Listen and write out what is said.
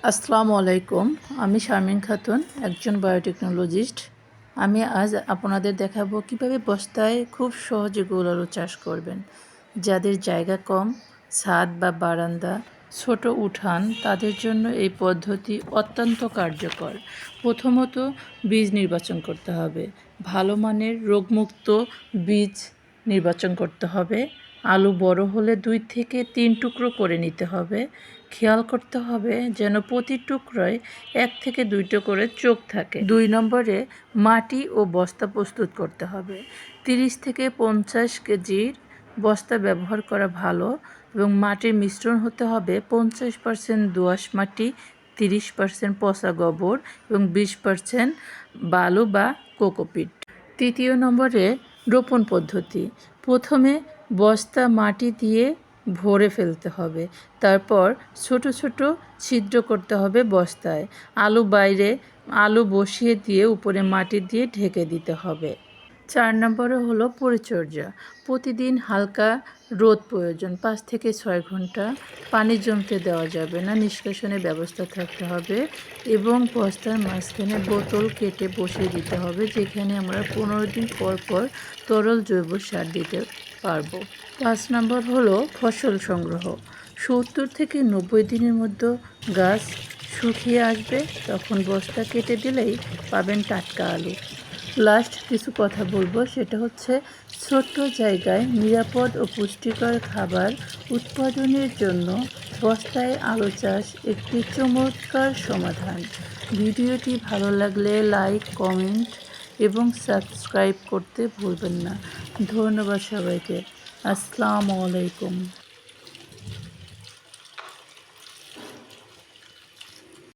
আসসালামু আলাইকুম। আমি শারমিন খাতুন, একজন বায়োটেকনোলজিস্ট। আমি আজ আপনাদের দেখাবো কিভাবে বস্তায় খুব সহজে গোল আলু চাষ করবেন। যাদের জায়গা কম, ছাদ বা বারান্দা, ছোট উঠান, তাদের জন্য এই পদ্ধতি অত্যন্ত কার্যকর। প্রথমত বীজ নির্বাচন করতে হবে। ভালো মানের রোগমুক্ত বীজ নির্বাচন করতে হবে। আলু বড় হলে 2 থেকে 3 টুকরো করে নিতে হবে। খেয়াল করতে হবে যেন প্রতি টুকরোয় 1 থেকে 2টো করে চোখ থাকে। 2 নম্বরে মাটি ও বস্তা প্রস্তুত করতে হবে। 30 থেকে 50 কেজির বস্তা ব্যবহার করা ভালো এবং মাটির মিশ্রণ হতে হবে 50% দোআঁশ মাটি, 30% পচা গোবর এবং 20% বালু বা কোকোপিট। 3 নম্বরে রোপণ পদ্ধতি। প্রথমে বস্তা মাটি দিয়ে ভরে ফেলতে হবে। তারপর ছোট ছোট ছিদ্র করতে হবে বস্তায়। আলু বসিয়ে দিয়ে উপরে মাটি দিয়ে ঢেকে দিতে হবে। 4 নম্বরে হলো পরিচর্যা। প্রতিদিন হালকা রোদ প্রয়োজন, 5 থেকে 6 ঘন্টা। পানি জমতে দেওয়া যাবে না, নিষ্কাশনের ব্যবস্থা থাকতে হবে এবং বস্তার মাঝখানে বোতল কেটে বসিয়ে দিতে হবে, যেখানে আমরা 15 দিন পর পর তরল জৈব সার দিতে পারবো। 5 নম্বর হলো ফসল সংগ্রহ। 70 থেকে 90 দিনের মধ্যে গাছ শুকিয়ে আসবে, তখন বস্তা কেটে দিলেই পাবেন টাটকা আলু। লাস্ট কিছু কথা বলবো, সেটা হচ্ছে ছোট্ট জায়গায় নিরাপদ ও পুষ্টিকর খাবার উৎপাদনের জন্য বস্তায় আলু চাষ একটি চমৎকার সমাধান। ভিডিওটি ভালো লাগলে লাইক, কমেন্ট এবং সাবস্ক্রাইব করতে ভুলবেন না। ধন্যবাদ সবাইকে। আসসালামু আলাইকুম।